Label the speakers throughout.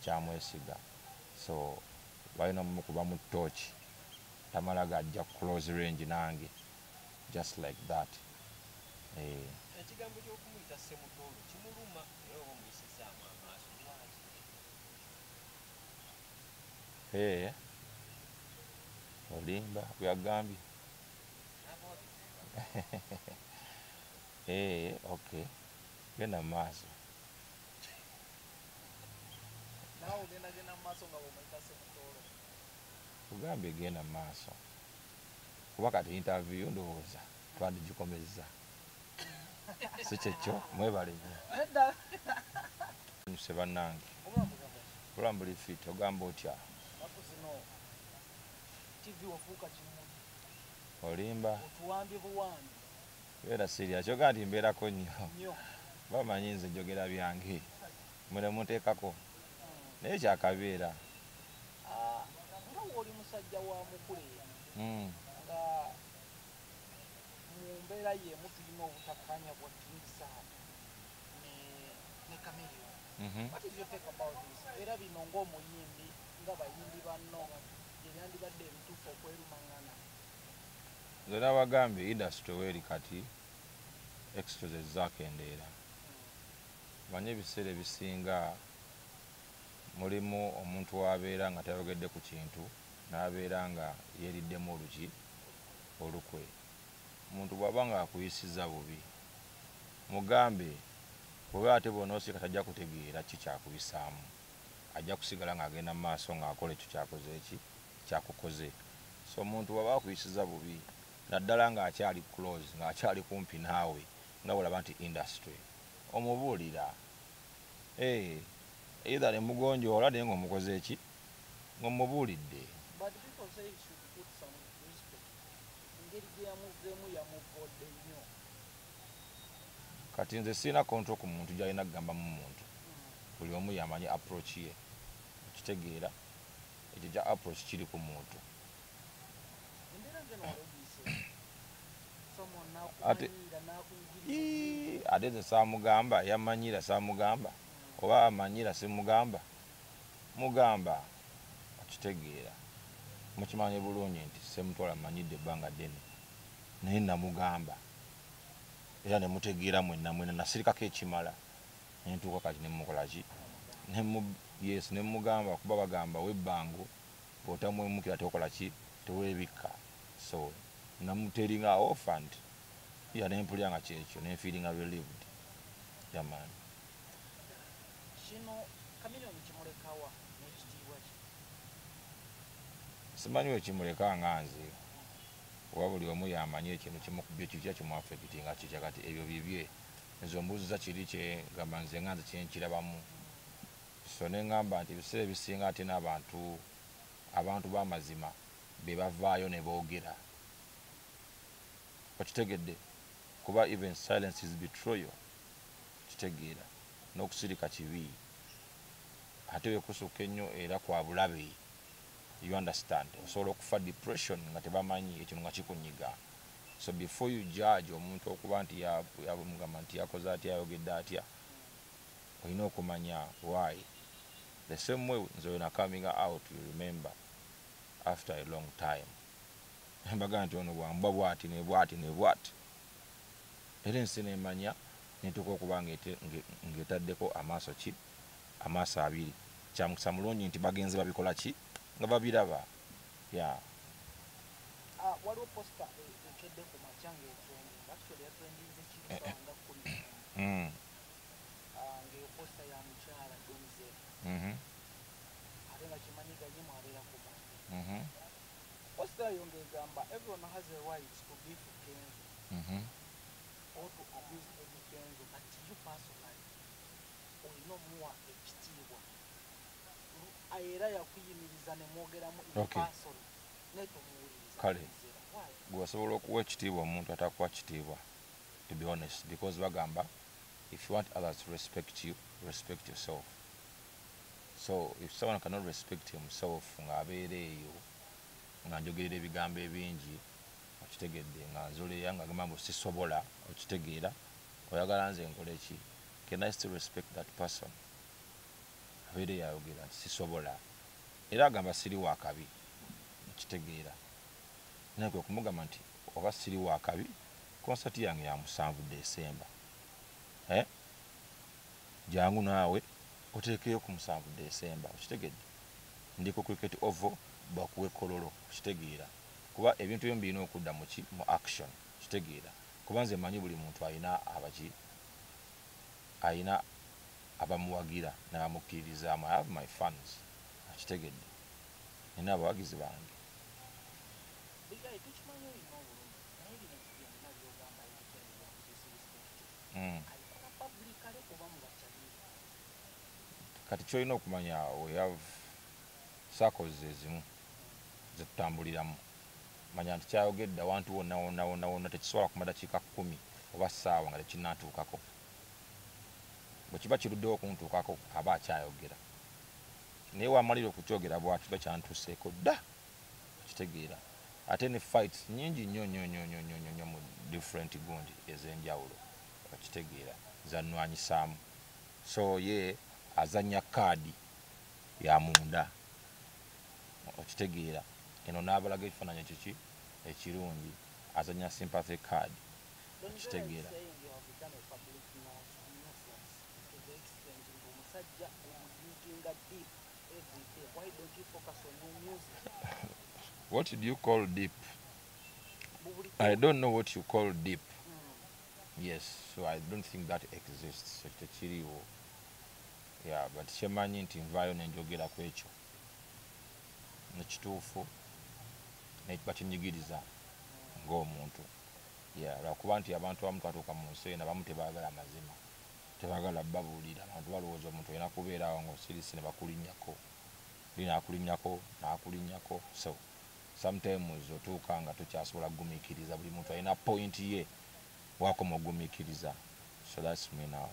Speaker 1: tekyamwesiga so balina mukuba mu torch tamala gajja close range nange just like that.
Speaker 2: Ekigambo ky'okumuyita Ssemutolo kimuluma era oba omuyisizaamu amaaso lwaki?
Speaker 1: Olimba byagambye. Okay. Genda mu maaso.
Speaker 3: Nawe ogenda mu maaso nga bw'omuyita Ssemutolo.
Speaker 1: Kugambye genda mu maaso. Kuba kati interview ndowooza twandigikomezza. Si kyekyo mwebale nnyo. Nnyuse bannange. Obulamu buli fit ogamba otya?
Speaker 3: TV wafuuka kimuli.
Speaker 1: Olimba.
Speaker 3: Otuwambye buwambi.
Speaker 1: Beera siriya kyoga nti mbeerako nnyo. Bamanyi nze njogera byange. Mule muteekako. Naye kyakabeera.
Speaker 3: Nga w'oli musajja wa mukule. Nga mu mbeera y'emu tulina obutakkaanya bwa Kingsa ne Chameleone. What is your take about this? Era bino ng'omuyimbi nga bayimbi banno ebyandibadde ebituufu okwerumangana.
Speaker 1: Nze nabagambye industry weeri kati extras ezaakendeera. Manye ebiseera ebisinga mulimu omuntu w'abeera nga tayogedde ku kintu n'abeera nga yeeriddemu olukwe. Omuntu bw'aba nga akuyisiza bubi mugambe kuba ate bw'onoosika tajja kutegeera ki kyakuyisaamu. Ajja kusigala ng'agenda mu maaso ng'akola ekyo kyakukoze. So omuntu bw'aba akuyisiza bubi naddala ng'akyali close ng'akyali kumpi naawe nga bw'olaba nti industry omubuulira either ne mugonjoola naye ng'omukoze eki ng'omubuulidde.
Speaker 3: But people say you should put some respect. Engeri gye yamuveemu yamuvodde nnyo.
Speaker 1: Kati nze sirina control ku muntu gy'alina kugambamu muntu. Buli omu yamanyi approach ye. Okitegeera ekyo kya approach kiri ku muntu. Ate nze saamugamba yamanyira saamugamba oba amanyira simugamba mugamba okitegeera mukimanye bulungi nti Ssemutwala amanyidde ebbanga ddene naye namugamba era ne mutegeera mwenna nasirikako ekimala ne ntuuka kati ne mukola ki ne mugamba kuba bagamba webbango bw'otamwemukira teokola ki teweebikka so namuteringa offend nempulira nga kyekyo nenfiiringa relieved yamaani.
Speaker 3: Kino Chameleone kimulekawa n'ekitiibwa kye?
Speaker 1: Simanyi we kimuleka nga nze oba buli omu yamanyi ekintu kimukubye kitya kimuafekitinga kitya kati ebyo bibye nze ombuuziza kiri kyegamba nze nga nze kyenkirabamu so neŋŋamba nti ebiseera ebisinga ate n'abantu b'amazima be bavaayo ne boogera okitegedde kuba even silence is betrayal kitegeera n'okusirika kibi ate wekusukka ennyo era kwa bulabe you understand osobola okufa depression nga tebamanyi ekintu nga kikunyiga so before you judge omuntu okuba nti yamugamba nti yakoze atya yayogedde atya olina okumanya why the same way nze wena coming out you remember after a long time mbaga nti ono bwambwa bwati ne bwati ne bwati era ensi nemanya netuuka okuba ng'etaddeko amaaso abiri kyamukisa mulungi nti bagenze babikola ki nga babiraba
Speaker 3: waliwo posta ekedde ku makya ng'etrendi actually yatrendinze kisanga kumi ng'eyo posta ya mukyala Donzel ate nga kimanyiganye mwabeera ku bantu posta eyo ng'egamba everyone has a right to give Kenzo or to abuse every Kenzo but you personally olina omuwa ekitiibwa era yakuyimiriza ne mwogeramu person netomuwuliriza
Speaker 1: kale gwewasobola okuwa ekitiibwa omuntu atakuwa kitiibwa to be honest because bagamba if you want others to respect you respect yourself so if someone cannot respect himself ng'abeera eyo nga njogerera ebigambo ebingi okitegedde nga nzoleya nga gamba mbu sisobola okitegeera oyagala nze nkole ki can I still respect that person abeere yayogera nti sisobola era agamba siri wa kabi okitegeera naye kwe kumugamba nti oba siri wa kabi konsati yange ya 7 December jangu naawe oteekeyo ku 7 December okitegedde ndi ku cricket ovo bakuwe kololo okitegeera kuba ebintu byombi birina okudda mu action okitegeera kuba nze manyi buli muntu ayina abamuwagira n'abamukkiririzaamu. I have my fans okitegedde nina abawagizi bange. Kati kyolina okumanya we have circles ezimu zetutambuliramu manya nti kyayogedde awantu wonna tekisobola kumala dakiika 10 oba ssaawa nga tekinnatuukako. Bwe kiba kiruddewo okuntuukako aba akyayogera naye wamalira okukyogera bw'ati kiba kyantuuseeko dda okitegeera. Ate ne fights nyingi nnyo mu different gundi ez'enjawulo okitegeera zannwanyisaamu. So ye azanya kaadi ya munda okitegeera eno n'abalaga ekifaananyi kiki ekirungi azanya sympathy card okitegeera. What do you call deep? I don't know what you call deep. Yes, so I don't think that exists. Yeah, but shemanyi nti nvayo nenjogera ku ekyo nekituufu nekiba kinyigiriza ng'omuntu. Yeah, lwakuba nti abantu abamu twatuuka mu nsi eno abamu tebaagala mazima, tebaagala babuulira. Abantu balowooza omuntu olina kubeerawo ng'osirisi ne bakulinnyako, n'akulinnyako. So sometimes otuuka nga tokyasobola kugumiikiriza. Buli muntu alina point ye wakoma ogumiikiriza. So that's me now.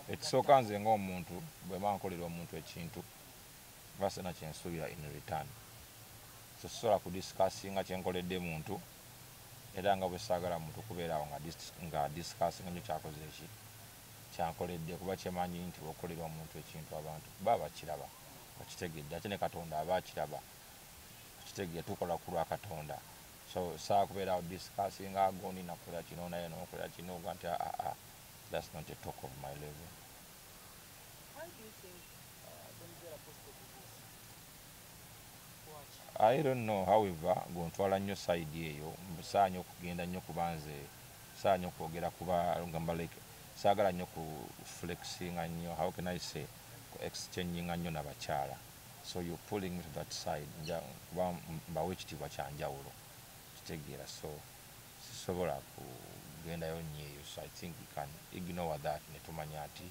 Speaker 1: Ekisooka nze ng'omuntu bwe mba nkolera omuntu ekintu ba sena kyensuubira in return. So sisobola kudiscussinga kyenkoledde muntu era nga bwe saagala muntu kubeerawo nga discussinga nnyo kyakoze eki kyankoledde, kuba kyemanyi nti bw'okolera omuntu ekintu abantu baba bakiraba okitegedde ate ne Katonda aba akiraba okitegedde. Tukola ku lwa Katonda. So saa kubeerawo discussinga gondi nakola kino naye n'okola kino oga nti that's not a talk of my level.
Speaker 3: Why do you think Donzera posted this?
Speaker 1: I don't know, however, gontwala nnyo side eyo saa nnyo okugenda nnyo kuba nze saa nnyo okwogera kuba ngamba like saagala nnyo ku flexinga nnyo, how can I say, ku exchanging nnyo n'abakyala. So you're pulling me to that side kuba mbawo ekitiibwa kyanjawulo kitegeera. So sisobola kugendayo nnyo eyo. So I think we can ignore that ne tumanya nti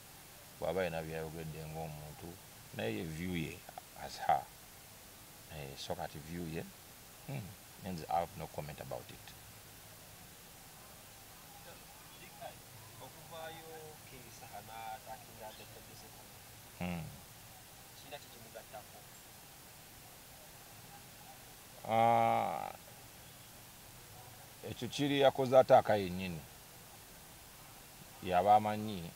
Speaker 1: bw'aba yena byayogedde ng'omuntu naye view ye as her. So kati view ye means I have no comment about it. Ekyo kiri yakoze ataaka yennyini yaba amanyi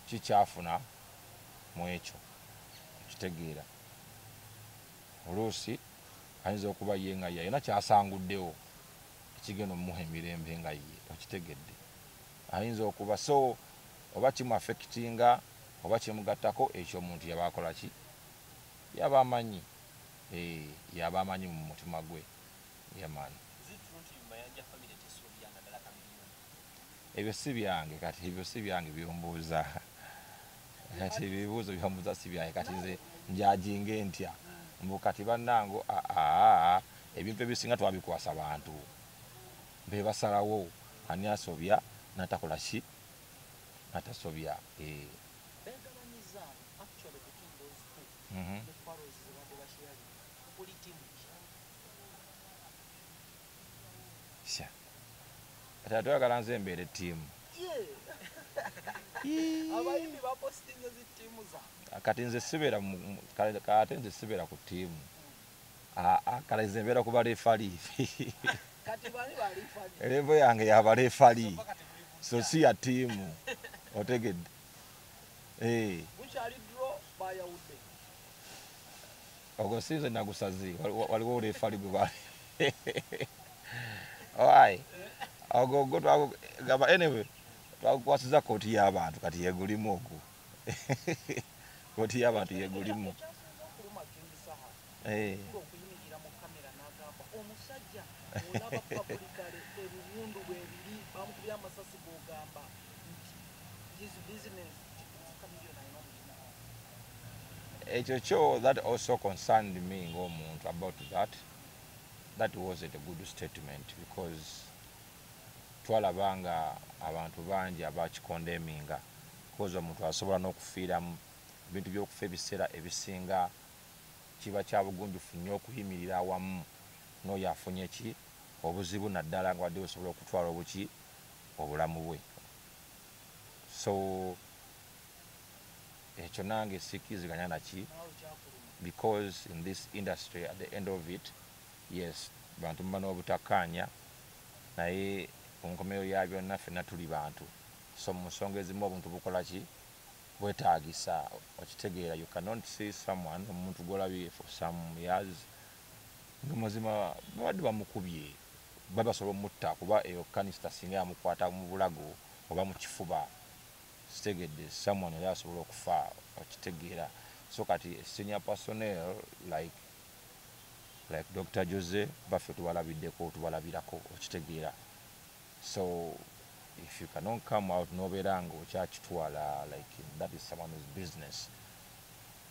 Speaker 1: kikyafuna mu ekyo okitegeera. Oluusi ayinza okuba ye nga yena kyasanguddewo ekigenda omumuha emirembe nga ye okitegedde ayinza okuba. So oba kimu affectinga oba kimugattako ekyo omuntu yaba akola ki yaba amanyi yaba amanyi mu mutima gwe. Yamaani ebyo si byange kati, ebyo si byange byombuuza kati ebibuuzo byombuuza si byange kati nze njajinge ntya mbu kati bannango ebintu ebisinga twabikwasa bantu be basalawo ani asobya natakola ki natasobya. Kati atwagala nze mbeere ttiimu
Speaker 3: abayimbi bapostinga zittiimu zaabwe
Speaker 1: kati nze sibeera ate nze sibeera ku ttiimu kale nze mbeera ku balefali
Speaker 3: kati bani balifali
Speaker 1: erevo yange yabalefali so si ya ttiimu otegedde
Speaker 3: bukyali dro bayawudde
Speaker 1: ogwo sinze nagusazi waliwo olefali gwe bali oayi ogwo twagamba anyway twakukwasiza kooti y'abantu kati yegulimu ogwo kooti y'abantu yegulimu
Speaker 3: okuyimikira mu kamera n'agamba omusajja olaba pabulikale ebiwundu bwebiri bamukubye amasasi g'ogamba nti his business kamiliyoni alina omulimu
Speaker 1: ekyo kyo that also concerned me ng'omuntu about that wasn't a good statement because twalabanga abantu bangi abakikondemminga because omuntu asobola n'okufiiramu ebintu by'okufa ebiseera ebisinga kiba kya bugunjufu nnyo okuyimirira awamu n'oyo afunye ki obuzibu naddala nga wadde osobola okutwala obulamu bwe so ekyo nange sikiriziganya naki because in this industry at the end of it yes bantu muba n'obutakkaanya naye ku nkomerero ya byonna ffenna tuli bantu so mu nsonga ezimu obuntu bukola ki bwetaagisa okitegeera you cannot see someone omuntu gwolabye for some years nga mazima babadde bamukubye babasobola omutta kuba eyo kanisita singa yamukwata mu bulago oba mu kifuba kitegedde someone yali asobola okufa okitegeera so kati senior personnel like Dr. Jose baffe tubalabirako okitegeera so if you cannot come out nobeera nga okyakitwala like that is someone's business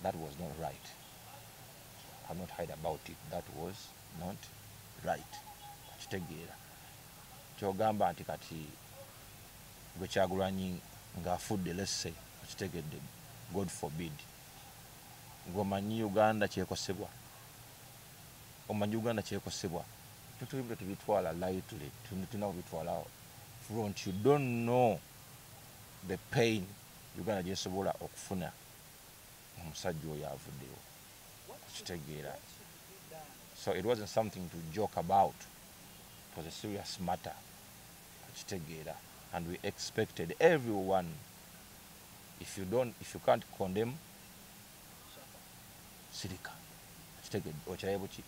Speaker 1: that was not right. I'm not hide about it. That was not right. Okitegeera kyogamba nti kati gwe Kyagulanyi ng'afudde let's say okitegedde God forbid ng'omanyi Uganda kyekosebwa tutulibwe tubitwala lightly tulina kubitwala front you don't know the pain Uganda gyesobola okufuna omusajja oyo avuddeyo okitegeera so it wasn't something to joke about. It was a serious matter okitegeera and we expected everyone if you can't condemn sirika okitegeedde okiraye buki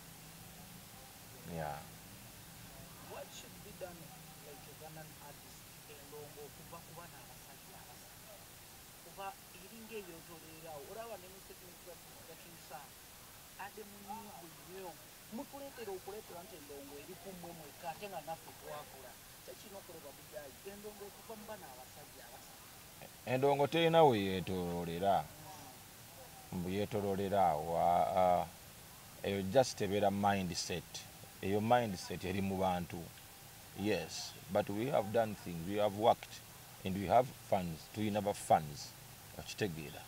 Speaker 1: yeah.
Speaker 3: What should be done like Ugandan artists endongo okuva ku bana abasajja abasatu kuba eringa ebyotoleerawo olaba ne musekinga yakyusa ate munyiigo nnyo mutuleetera okuleetera nti endongo eri kummwe mwekka ate nga naffe twakola kyekina okuleba bujayi endongo okuva mu bana abasajja abasatu
Speaker 1: endongo terina we yeetooloolera mbu yeetooloolera awo eyo just ebeera mindset eyo mindset eri mu bantu yes but we have done things we have worked and we have funds tuyina ba funds okitegeera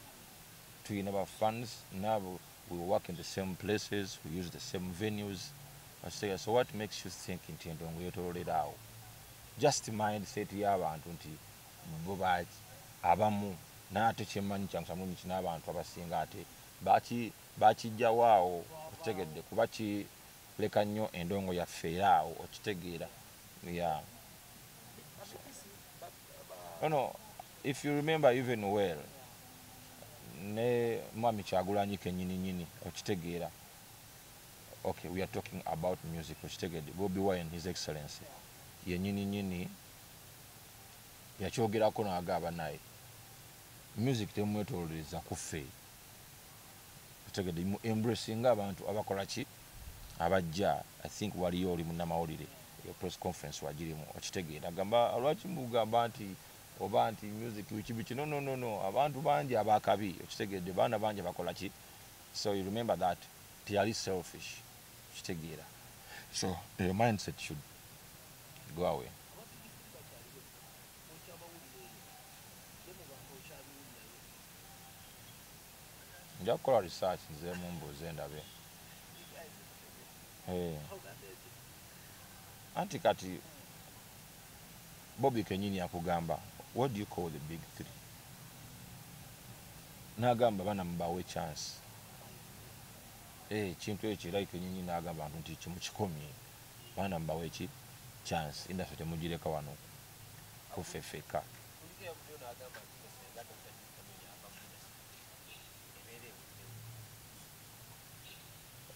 Speaker 1: tuyina ba funds nabo we work in the same places we use the same venues so what makes you think nti endongo yeetooloolera awo just mindset y'abantu nti bo abamu n'ate kyemmanyi kyangusamulungi kina abantu abasinga ate bakijjawo awo okitegedde kuba kireka nnyo endongo yaffe era awo okitegeera yeah. No, if you remember even well ne Mwami Kyagulanyi kennyini okitegeera okay we are talking about music okitegeedde Bobi Wine his excellency yennyini yakyogerako n'agamba naye music temwetooleza kuffe okitegeedde mu embrace ng'abantu abakola ki abajja I think waliyo oli munnamawulire yo press conference wagirimu okitegeera agamba lwaki mugamba nti oba nti music wiki no abantu bangi abakabi okitegeedde baana bangi bakola ki so you remember that tiyali selfish okitegeera so your mindset should go away. Nja kukola research nzeemu mbuuze ndabe anti kati Bobby kennyini akugamba what do you call the big three? N'agamba bana mubawe chance. Kintu ekyo like nyinyi n'agamba abantu nti kimu kikomye. Bana mubawe eki chance. Industry temugireka wano kufefeka.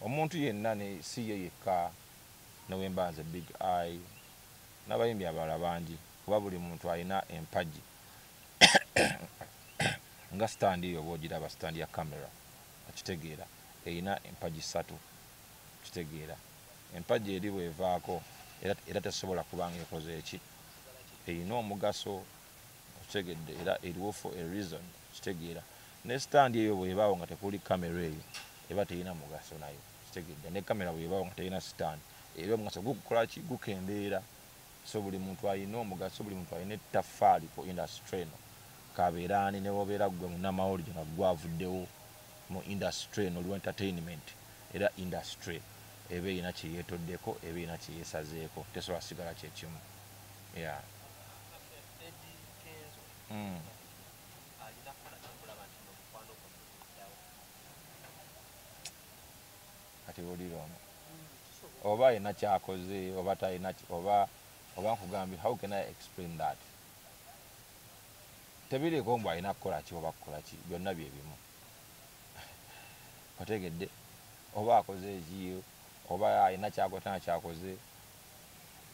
Speaker 1: Omuntu yenna ne si ye yekka Nowembanze Big Eye n'abayimbi abalala bangi kuba buli muntu alina empagi nga stand eyo bw'ogiraba stand ya kamera okitegeera erina empagi 3 okitegeera empagi eri bwevaako era tesobola kubanga ekoze eki erina omugaso okitegedde era eriwo for a reason okitegeera ne stand eyo bwebaawo nga tekuli kamera eyo eba terina mugaso nayo okitegeedde ne kamera bwebaawo nga terina stand era omugaso gukukola ki gukendeera so buli muntu alina omugaso buli muntu alina ettaffaali ku industry eno kabeera ani ne wobeera gwe munnamawulire nga gwavuddewo mu industry eno olwa entertainment era industry eba erina kyeyeetoddeko eba erina kyeyeesazeeko tesobola sigala kyekimu yeah. Kati olira ono oba alina kyakoze oba talina oba nkugambye how can I explain that tebiriiko mbu alina kukola ki oba kukola ki byonna bye bimu otegedde oba akoze ekiyo oba alina kyakotana kyakoze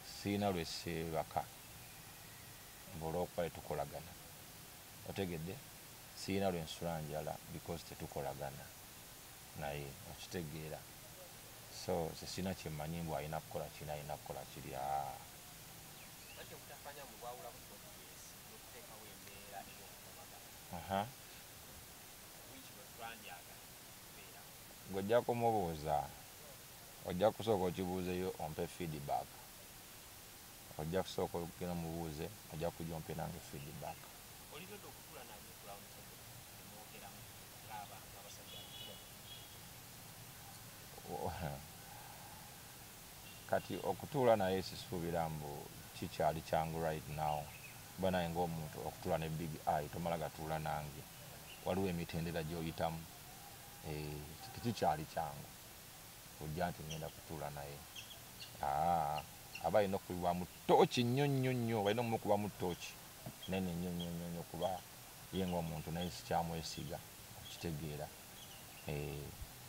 Speaker 1: siina lwe seebaka olw'okuba tetukolagana otegedde siina lwe nsula njala because tetukolagana naye okitegeera so sina kyemmanyi mbu alina kukola kina alina kukola kiri ng'ojja kumubuuza ojja kusooka okibuuzeyo ompe feedback ojja kusooka ogenda mubuuze ojja kujja ompe nange feedback kati okutuula naye sisuubira mbu kikyali kyangu right now kuba naye ng'omuntu okutuula ne Big Eye tomala gatuula nange waliwo emitendera gy'oyitamu kikyali kyangu ojja nti ngenda kutuula naye aba alina okubibwamu tooki nnyo nnyo nnyo balina omukubamu tooki nene nnyo nnyo nnyo kuba ye ng'omuntu naye sikyamwesiga okitegeera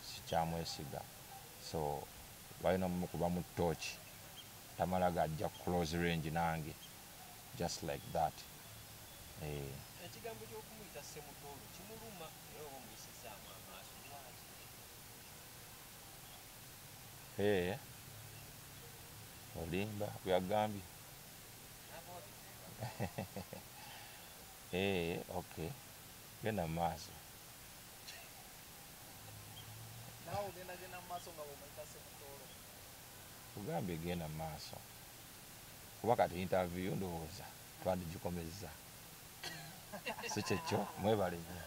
Speaker 1: sikyamwesiga so balina omukubamu tooki tamala gajja close range nange just like that
Speaker 2: ekigambo ky'okumuyita Ssemutoolo kimuluma era oba omuyisizaamu amaaso lwaki
Speaker 1: olimba byagambye okay genda mu maaso
Speaker 3: nawe ogenda mu maaso nga bw'omuyita Ssemutoolo
Speaker 1: kugambye genda mu maaso kuba kati interview ndowooza twandigikomezza si kyekyo mwebale nnyo